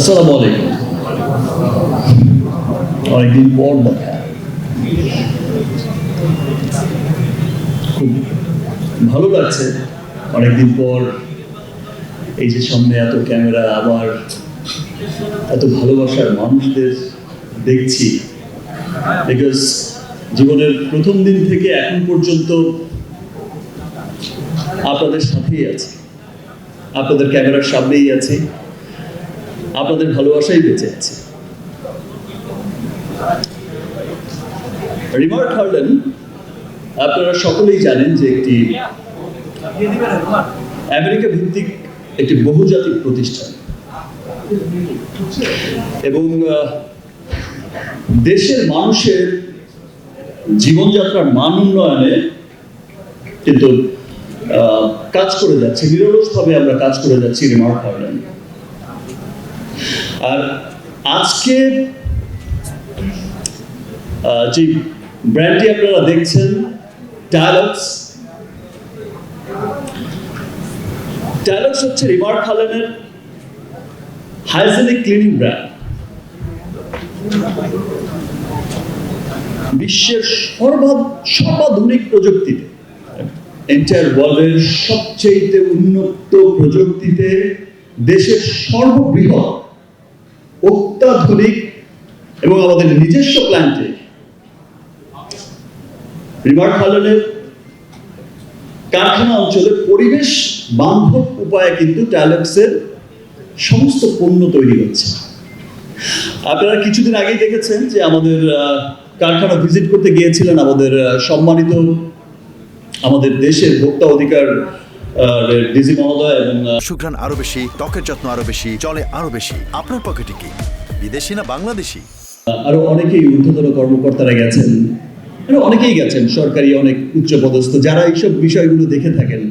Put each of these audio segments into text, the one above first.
আসসালামু আলাইকুম। অনেকদিন পর দেখা, খুব ভালো লাগছে। অনেকদিন পর এই যে সামনে এত ক্যামেরা, আবার এত ভালোবাসার মানুষদের দেখছি। বিকজ জীবনের প্রথম দিন থেকে এখন পর্যন্ত আপনাদের সাথেই আছি, আপনাদের ক্যামেরার সামনেই আছি, আপনাদের ভালোবাসাই বেঁচে আছে। রিমার্ক হার্লেন আপনারা সকলেই জানেন যে একটি আমেরিকা ভিত্তিক একটি বহুজাতিক প্রতিষ্ঠান, এবং দেশের মানুষের জীবনযাত্রার মান উন্নয়নে কিন্তু কাজ করে যাচ্ছে, নিরলসভাবে আমরা কাজ করে যাচ্ছি রিমার্ক হার্লেন। আর আজকে যে ব্র্যান্ডটি আপনারা দেখছেন, ডায়ালগস হচ্ছে রিমার্ক হার্লেনের হাইজেনিক ক্লিনিং ব্র্যান্ড। বিশ্বের সর্বাধুনিক প্রযুক্তিতে, এন্টায়ার ওয়ার্ল্ডের সবচেয়ে উন্নত প্রযুক্তিতে, দেশের সর্ববৃহৎ অত্যাধুনিক এবং আমাদের নিজস্ব প্ল্যান্টে রিমার্ক হার্লেনের কারখানা অঞ্চলে পরিবেশ বান্ধব উপায়ে কিন্তু ডায়ালগসের সমস্ত পণ্য তৈরি হচ্ছে। আপনারা কিছুদিন আগেই দেখেছেন যে আমাদের কারখানা ভিজিট করতে গিয়েছিলেন আমাদের সম্মানিত আমাদের দেশের ভোক্তা অধিকার ডিজি মহোদয়, এবং সুঘ্রাণ আরো বেশি, ত্বকের যত্ন আরো বেশি, চলে আরো বেশি। আপনার পকেটে কি বিদেশি না বাংলাদেশি? আরো অনেকেই ঊর্ধ্বতন কর্মকর্তারা গেছেন, অনেকেই গেছেন, সরকারি অনেক উচ্চপদস্থ যারা এইসব বিষয়গুলো দেখে থাকেন,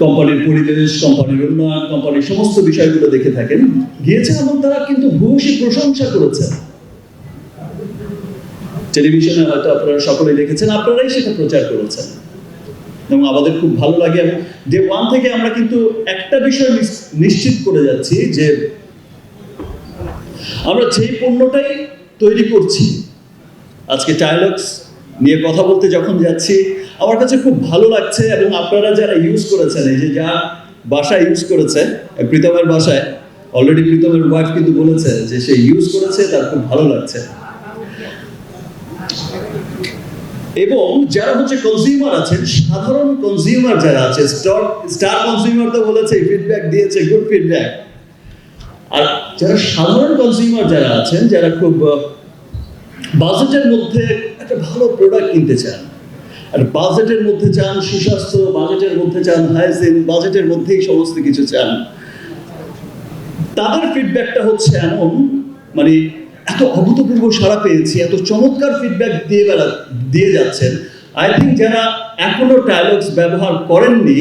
কোম্পানির পরিবেশ, কোম্পানির উন্নয়ন, কোম্পানির সমস্ত বিষয়গুলো দেখে থাকেন, গিয়েছেন এবং তারা কিন্তু ভূয়সী প্রশংসা করেছেন। টেলিভিশনে হয়তো আপনারা সকলেই দেখেছেন, আপনারাই সেটা প্রচার করেছেন, এবং আমাদের খুব ভালো লাগে। এবং ডে ওয়ান থেকে আমরা কিন্তু একটা বিষয় নিশ্চিত করে যাচ্ছি যে আমরা যেই পণ্যটাই তৈরি করছি, আজকে ডায়ালগস নিয়ে কথা বলতে যখন যাচ্ছি, আমার কাছে খুব ভালো লাগছে। এবং আপনারা যারা ইউজ করেছেন, এই যে যা বাসায় ইউজ করেছে, প্রীতমের বাসায় অলরেডি প্রীতমের ওয়াইফ কিন্তু বলেছে যে সে ইউজ করেছে, তার খুব ভালো লাগছে। এবং যারা হচ্ছে কনজিউমার আছেন, সাধারণ কনজিউমার যারা আছে, স্টার কনজিউমার তো বলেছে, ফিডব্যাক দিয়েছে, গুড ফিডব্যাক। আর যারা সাধারণ কনজিউমার যারা আছেন, যারা খুব বাজেটের মধ্যে একটা ভালো প্রোডাক্ট কিনতে চান, আর বাজেটের মধ্যে চান সুস্বাস্থ্য, বাজেটের মধ্যে চান হাইজিন, বাজেটের মধ্যেই সমস্ত কিছু চান, তাদের ফিডব্যাকটা হচ্ছে এমন, মানে এত অভূতপূর্ব সাড়া পেয়েছি, এত চমৎকার ফিডব্যাক দিয়ে যাচ্ছেন। আই থিঙ্ক যারা এখনো ডায়ালগস ব্যবহার করেননি,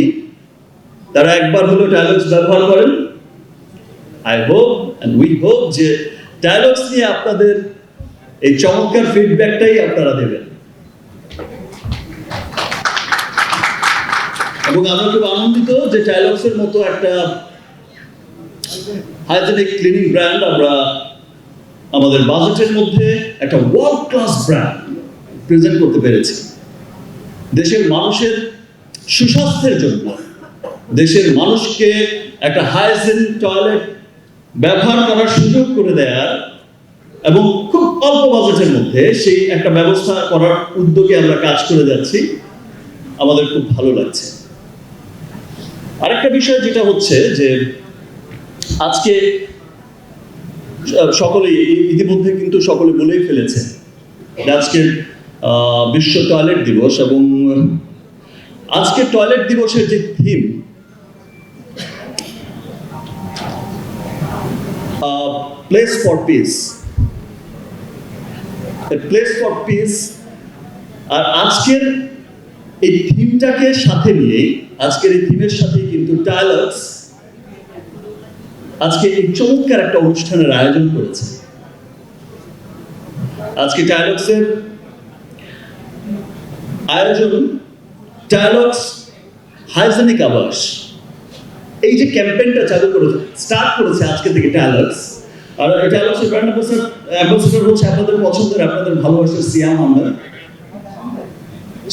তারা একবার হলো ডায়ালগস ব্যবহার করেন। I hope and we hope যে ডায়ালগস নিয়ে আপনাদের এই চমৎকার ফিডব্যাকটাই আপনারা দেবেন। এবং আমরা খুব আনন্দিত যে ডায়ালগসের মতো একটা হাইজেনিক ক্লিনিং ব্র্যান্ড আমরা আমাদের বাজেটের মধ্যে একটা ওয়ার্ল্ড ক্লাস ব্র্যান্ড প্রেজেন্ট করতে পেরেছি। দেশের মানুষের সুস্বাস্থ্যের জন্য, দেশের মানুষকে একটা হাইজিন টয়লেট ব্যবহার করার সুযোগ করে দেওয়ার, এবং খুব অল্প বাজেটের মধ্যে সেই একটা ব্যবস্থা করার উদ্যোগে আমরা কাজ করে যাচ্ছি। আমাদের খুব ভালো লাগছে। আরেকটা বিষয় যেটা হচ্ছে যে আজকে সকলেই ইতিমধ্যে কিন্তু সকলে বলেই ফেলেছে, আজকে বিশ্ব টয়লেট দিবস, এবং আজকে টয়লেট দিবসের যে theme, place for peace, place for peace. আর আজকের এই থিমটাকে সাথে নিয়ে, আজকের এই থিমের সাথে কিন্তু ডায়ালগস আজকে এই চমৎকার একটা অনুষ্ঠানের আয়োজন করেছে। আজকে ডায়ালগসের আয়োজন ডায়ালগস হাইজেনিক আবাস। এই যে ক্যাম্পেইনটা চালু করেছে, স্টার্ট করেছে আজকে থেকে টাইলক্স, আর এই টাইলক্সের ব্র্যান্ড অ্যাম্বাসেডর হচ্ছে আপনাদের পছন্দের, আপনাদের ভালোবাসার Siam Ahmed.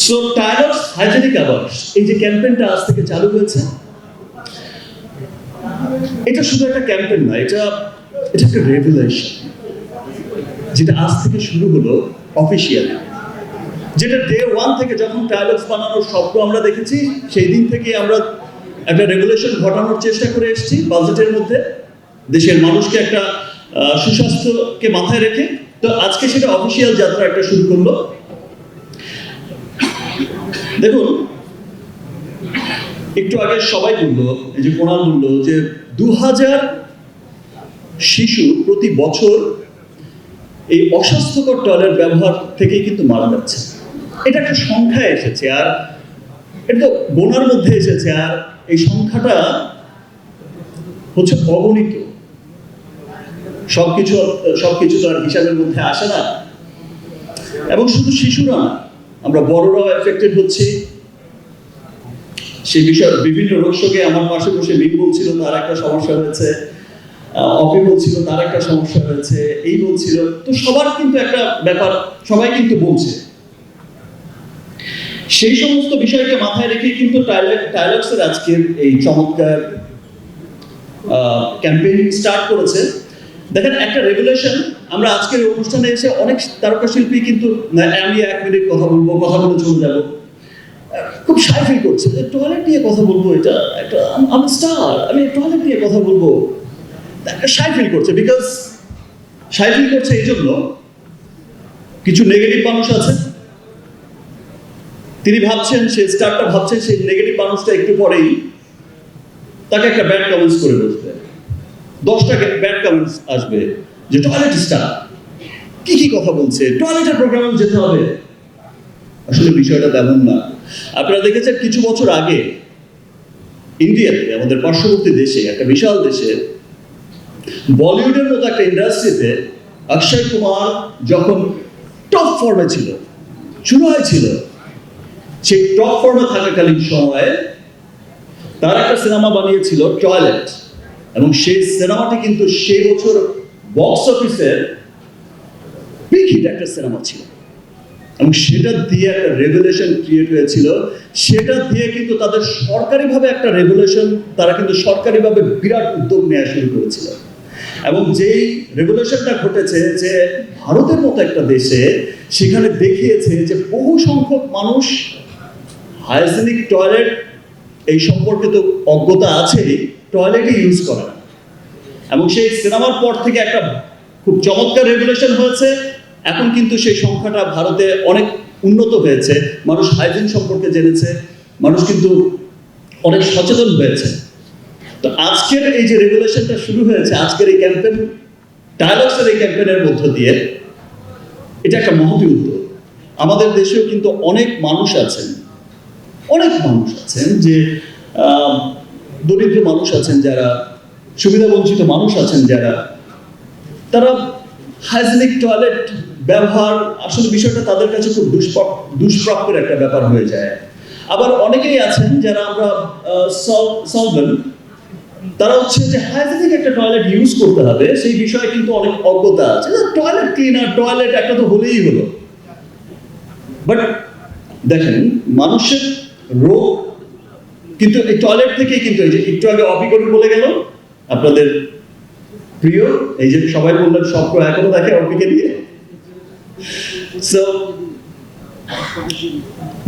So Tylox hygienic hours, এই যে ক্যাম্পেইনটা আজ থেকে চালু হয়েছে, এটা শুধু একটা ক্যাম্পেইন না, এটা একটা রেভুলেশন, যেটা আজ থেকে শুরু হলো অফিসিয়ালি, যেটা ডে ওয়ান থেকে যখন টাইলক্স বানানোর স্বপ্ন আমরা দেখেছি, সেই দিন থেকে আমরা একটা রেগুলেশন ঘটানোর চেষ্টা করে এসেছি বাজেটের মধ্যে, দেশের মানুষকে একটা সুস্বাস্থ্যকে মাথায় রেখে। তো আজকে সেটা অফিসিয়াল যাত্রা একটা শুরু করলো। দেখুন, একটু আগে সবাই বললো, এই যে কোনাল বললো যে 2000 শিশু প্রতি বছর এই অস্বাস্থ্যকর টয়লেট ব্যবহার থেকেই কিন্তু মারা যাচ্ছে। এটা একটা সংখ্যায় এসেছে, আর এটা তো গোনার মধ্যে এসেছে, আর এই সংখ্যাটা হচ্ছে অগণিত। সবকিছু তো আর হিসাবের মধ্যে আসে না। এবং শুধু শিশুরা না, আমরা বড়রাও এফেক্টেড হচ্ছি। সেই বিষয়ে বিভিন্ন রোগ শোকে আমার পাশে বসে মিম বলছিল তার একটা সমস্যা হয়েছে, অপি বলছিল তার একটা সমস্যা হয়েছে, এই বলছিল। তো সবার কিন্তু একটা ব্যাপার, সবাই কিন্তু বলছে। সেই সমস্ত বিষয়কে মাথায় রেখে কিন্তু টাইলক্সের আজকের এই চমৎকার ক্যাম্পেইন স্টার্ট করেছে। দেখেন, একটা রেগুলেশন, আমরা আজকের অনুষ্ঠানে এসে অনেক তারকা শিল্পী কিন্তু আমি 1 মিনিট কথা বলে চলে যাব, খুব শাই ফিল করছে যে টয়লেট নিয়ে কথা বলবো, এটা একটা আমি স্টার, আমি টয়লেট নিয়ে কথা বলবো, শাই ফিল করছে। বিকজ শাই ফিল করছে এই জন্য, কিছু নেগেটিভ মানুষ আছে, তিনি ভাবছেন, সেই স্টারটা ভাবছেন সেই নেগেটিভ মানুষটা একটু পরেই তাকে একটা ব্যাড কমেন্টস করে বসবে, 10টা ব্যাড কমেন্টস আসবে যে টয়লেট স্টার কি কথা বলছে, টয়লেটের প্রোগ্রামে যেতে হবে। আসলে বিষয়টা তেমন না। আপনারা দেখেছেন কিছু বছর আগে ইন্ডিয়াতে, আমাদের পার্শ্ববর্তী দেশে, একটা বিশাল দেশে, বলিউডের মতো একটা ইন্ডাস্ট্রিতে অক্ষয় কুমার যখন টপ ফর্মে ছিল, চূড়ায় ছিল, সেই টপ ফর্মে থাকাকালীন সময়ে তার একটা সিনেমা বানিয়েছিল টয়লেট, এবং সেই সিনেমাটি কিন্তু সেই বছর বক্স অফিসের বিগ হিট একটা সিনেমা ছিল, এবং সেটা দিয়ে একটা রেগুলেশন ক্রিয়েট হয়েছিল। সেটা দিয়ে কিন্তু তাদের সরকারিভাবে একটা রেগুলেশন, তারা কিন্তু সরকারিভাবে বিরাট উদ্যোগ নেওয়া শুরু করেছিল। এবং যেই রেগুলেশনটা ঘটেছে, যে ভারতের মতো একটা দেশে, সেখানে দেখিয়েছে যে বহু সংখ্যক মানুষ হাইজেনিক টয়লেট এই সম্পর্কে তো অজ্ঞতা আছেই, টয়লেটই ইউজ করে না। এবং সেই সিনেমার পর থেকে একটা খুব চমৎকার রেগুলেশন হয়েছে। এখন কিন্তু সেই সংখ্যাটা ভারতে অনেক উন্নত হয়েছে, মানুষ হাইজিন সম্পর্কে জেনেছে, মানুষ কিন্তু অনেক সচেতন হয়েছে। তো আজকের এই যে রেগুলেশনটা শুরু হয়েছে, আজকের এই ক্যাম্পেইন, টাইলক্সের এই ক্যাম্পেইনের মধ্য দিয়ে, এটা একটা মহৎ উদ্যোগ। আমাদের দেশেও কিন্তু অনেক মানুষ আছেন যে দরিদ্র মানুষ আছেন, যারা সুবিধাবঞ্চিত মানুষ আছেন, যারা তারা হাইজেনিক টয়লেট ব্যবহার, আসলে বিষয়টা তাদের কাছে খুব দুষ্প্রাপ্যের একটা ব্যাপার হয়ে যায়। আবার অনেকেই আছেন যারা আমরা সলভেন্ট, তারা হচ্ছে যে হাইজেনিক একটা টয়লেট ইউজ করতে হবে, সেই বিষয়ে কিন্তু অনেক অজ্ঞতা আছে। টয়লেট ক্লিনার, টয়লেট একটা তো হলেই হলো। বাট দেখেন, মানুষের রোগ কিন্তু এই টয়লেট থেকেই কিন্তু, এই যে একটু আগে অপিকরণ বলে গেল আপনাদের প্রিয়, এই যে সবাই বললেন স্বপ্ন এখনো দেখে অপিকে দিয়ে। সো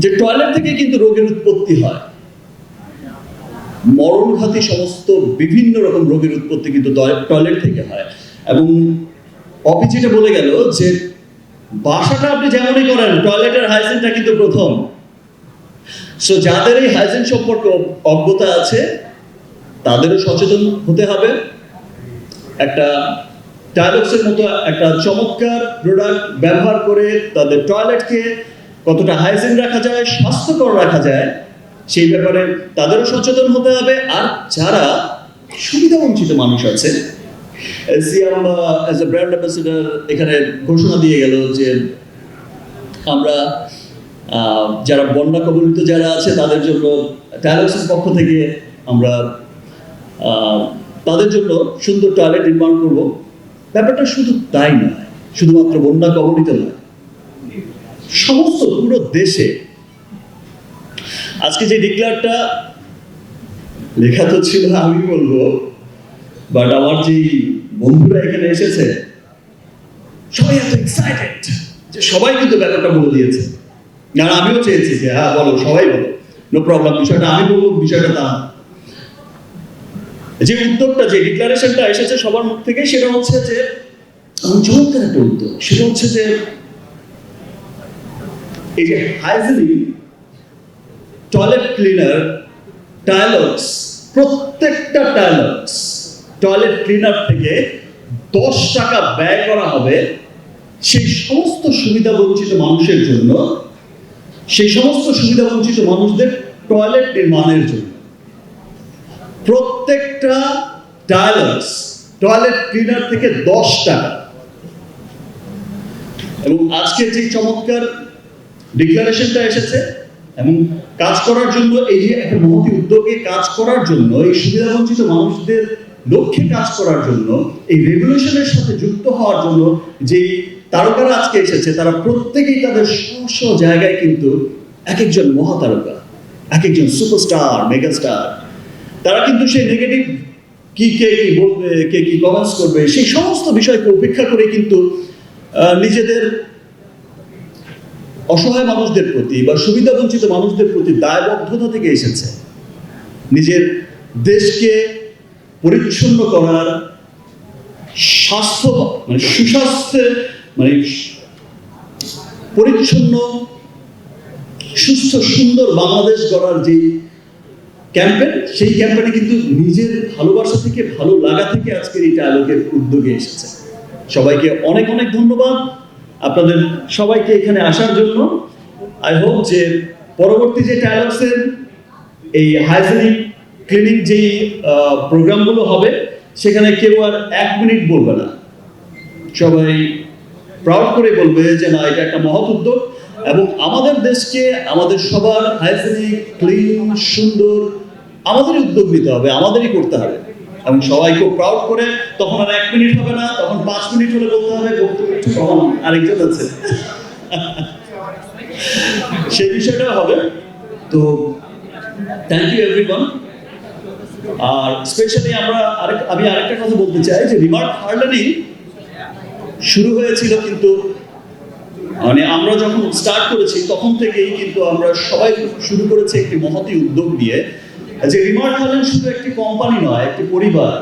যে টয়লেট থেকে কিন্তু রোগের উৎপত্তি হয়, মরণঘাতী সমস্ত বিভিন্ন রকম রোগের উৎপত্তি কিন্তু টয়লেট থেকে হয়। এবং অপি যেটা বলে গেল যে বাসাটা আপনি যেমনই করেন, টয়লেটের হাইজিনটা কিন্তু প্রথম। সো যাদের এই হাইজিন সম্পর্কে অজ্ঞতা আছে, তাদেরও সচেতন হতে হবে। একটা টাইলক্সের মতো একটা চমৎকার প্রোডাক্ট ব্যবহার করে তাদের টয়লেটকে কতটা হাইজিন রাখা যায়, স্বাস্থ্যকর রাখা যায়, সেই ব্যাপারে তাদেরও সচেতন হতে হবে। আর যারা সুবিধাবঞ্চিত মানুষ আছে, সিয়াম অ্যাজ এ ব্র্যান্ড অ্যাম্বাসেডর এখানে ঘোষণা দিয়ে গেল যে আমরা যারা বন্যা কবলিত যারা আছে তাদের জন্য টাইলক্সের পক্ষ থেকে আমরা তাদের জন্য সুন্দর টয়লেট নির্মাণ করব। ব্যাপারটা শুধু তাই নয়, শুধুমাত্র বন্যা কবলিত নয়, সমস্ত পুরো দেশে আজকে যে ডিক্লেয়ারটা লেখা তো ছিল আমি বলবো, বাট আমার যে বন্ধুরা এখানে এসেছে সবাই এত এক্সাইটেড যে সবাই কিন্তু ব্যাপারটা বলে দিয়েছে। আর আমিও চেয়েছি যে হ্যাঁ বলো, সবাই বলো, নো প্রবলেম, বিষয়টা আমি বলবো, বিষয়টা তা। যে উদ্যোগটা, যে ডিক্লারেশনটা এসেছে সবার মুখ থেকে, সেটা হচ্ছে যে চমৎকার একটা উদ্যোগ। সেটা হচ্ছে যে এই যে হাইজেনিক টয়লেট ক্লিনার টাইলক্স, প্রত্যেকটা টাইলক্স টয়লেট ক্লিনার থেকে 10 টাকা ব্যয় করা হবে সেই সমস্ত সুবিধা বঞ্চিত মানুষের জন্য, সেই সমস্ত সুবিধা বঞ্চিত মানুষদের টয়লেট নির্মাণের জন্য। প্রত্যেকটা টাইলক্স টয়লেট ক্লিনার থেকে 10 টাকা। এবং আজকে যে চমৎকার ডিক্লারেশনটা এসেছে এবং কাজ করার জন্য, এই যে একটা মহতি উদ্যোগে কাজ করার জন্য, এই সুবিধাবঞ্চিত মানুষদের লক্ষ্যে কাজ করার জন্য, এই রেগুলেশনের সাথে যুক্ত হওয়ার জন্য যে তারকারা আজকে এসেছে, তারা প্রত্যেকেই তাদের স্ব জায়গায় কিন্তু এক একজন মহাতারকা, এক একজন সুপারস্টার, মেগাস্টার। তারা কিন্তু সেই নেগেটিভ কে কি বলবে, কে কি কমেন্টস করবে, সেই সমস্ত বিষয়কে উপেক্ষা করে কিন্তু নিজেদের অসহায় মানুষদের প্রতি বা সুবিধা বঞ্চিত মানুষদের প্রতি দায়বদ্ধতা থেকে এসেছে। নিজের দেশকে পরিচ্ছন্ন করার, স্বাস্থ্য মানে সুস্বাস্থ্যের মানে পরিচ্ছন্ন সুস্থ সুন্দর বাংলাদেশ গড়ার যে ক্যাম্পেন, সেই ক্যাম্পেনে কিন্তু নিজের ভালোবাসা থেকে, ভালো লাগা থেকে আজকের এই ডায়ালগের উদ্যোগে এসেছে। সবাইকে অনেক অনেক ধন্যবাদ আপনাদের সবাইকে এখানে আসার জন্য। আই হোপ যে পরবর্তী যে ডায়ালগসের এই হাইজেনিক ক্লিনিক যেই প্রোগ্রামগুলো হবে, সেখানে কেউ আর 1 মিনিট বলবে না, সবাই প্রাউড করে বলবে যে না, এটা একটা মহৎ উদ্যোগ এবং আমাদের দেশকে, আমাদের সবার হাইজেনিক, ক্লিন, সুন্দর আমাদেরই উদ্যোগ নিতে হবে, আমাদেরই করতে হবে। এবং সবাই খুব প্রাউড করে, তখন আর 1 মিনিট হবে না, তখন 5 মিনিট হলে বলতে হবে, তখন আরেকজন আছে সেই বিষয়টা হবে। তো থ্যাংক ইউ এভরিওয়ান। আর স্পেশালি আমি আরেকটা কথা বলতে চাই যে রিমার্ক হার্লেনি শুরু হয়েছিল, কিন্তু মানে আমরা যখন স্টার্ট করেছি তখন থেকেই কিন্তু আমরা সবাই শুরু করেছি একটি মহতী উদ্যোগ নিয়ে, যে রিমার্ক হার্লেন শুধু একটি কোম্পানি নয়, একটি পরিবার।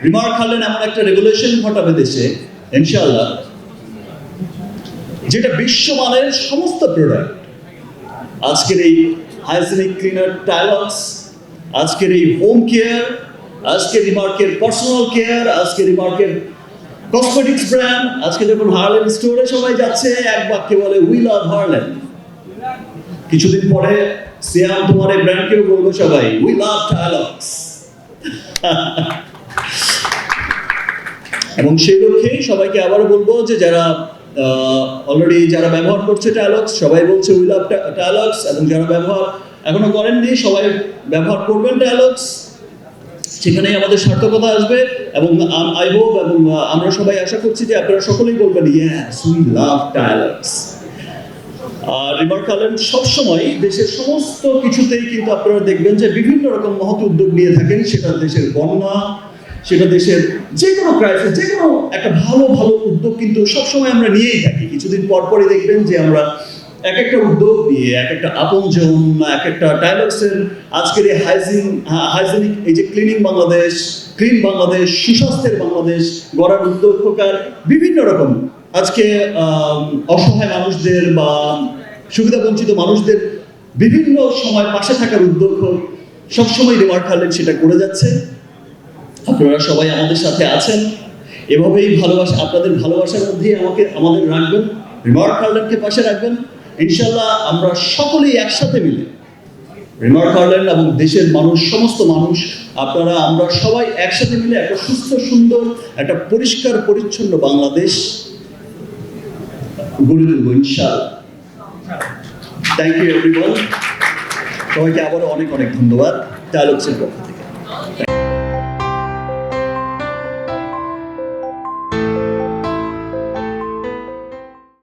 রিমার্ক হার্লেন এমন একটা রেগুলেশন ঘটাবে দেশে ইনশাআল্লাহ, যেটা বিশ্বমানের সমস্ত প্রোডাক্ট, আজকের এই হাইজেনিক ক্লিনার টাইলক্স, আজকের এই হোম কেয়ার, আজকের রিমার্কের পার্সোনাল কেয়ার, আজকের রিমার্কের কসমেটিক্স ব্র্যান্ড, আজকে যখন হার্লেন স্টোরে সবাই যাচ্ছে এক বাক্যে বলে উই লাভ হার্লেন। কিছুদিন পরে সিয়াম তোমার এই ব্র্যান্ডকেও বলবো সবাই উই লাভ টাইলক্স। এবং সেই লক্ষ্যেই সবাইকে আবারও বলবো যে যারা অলরেডি যারা ব্যবহার করছে টাইলক্স, সবাই বলছে উই লাভ টাইলক্স, এবং যারা ব্যবহার এখনো করেননি সবাই ব্যবহার করবেন টাইলক্স। সেখানেই আমাদের সার্থকতা আসবে এবং আই হোপ এবং আমরা সবাই আশা করছি যে আপনারা সকলেই বলবেন ইয়েস উই লাভ টাইলক্স। আর রিমার্ক হার্লেন সবসময় দেশের সমস্ত কিছুতেই কিন্তু আপনারা দেখবেন যে বিভিন্ন রকম মহৎ উদ্যোগ নিয়ে থাকেন, সেটা দেশের বন্যা, সেটা দেশের যে কোনো ক্রাইসিস, যে কোনো একটা ভালো ভালো উদ্যোগ কিন্তু সবসময় আমরা নিয়েই থাকি। কিছুদিন পরপরই দেখবেন যে আমরা এক একটা উদ্যোগ দিয়ে, এক একটা আপনজন, এক একটা টাইলক্সের আজকের এই হাইজেনিক এই যে ক্লিনিং বাংলাদেশ, ক্লিন বাংলাদেশ, সুস্বাস্থ্যের বাংলাদেশ গড়ার উদ্যোগ প্রকার বিভিন্ন রকম আজকে অসহায় মানুষদের বা সুবিধা বঞ্চিত মানুষদের বিভিন্ন সময় পাশে থাকার উদ্যোগ সবসময় রিমার্ক হার্লেন সেটা করে যাচ্ছে। আপনারা সবাই আমাদের সাথে আছেন, এভাবেই ভালোবাসা, আপনাদের ভালোবাসার মধ্যেই আমাদের রাখবেন, রিমার্ক হার্লেনকে পাশে রাখবেন। ইনশাল্লাহ আমরা সকলেই একসাথে মিলে রিমার্ক হার্লেন এবং দেশের মানুষ, সমস্ত মানুষ, আপনারা আমরা সবাই একসাথে মিলে একটা সুস্থ, সুন্দর, একটা পরিষ্কার পরিচ্ছন্ন বাংলাদেশ গড়ে তুলব ইনশাআল্লাহ। Thank you everyone. সবাইকে আবারও অনেক অনেক ধন্যবাদ টাইলক্সের পক্ষ থেকে।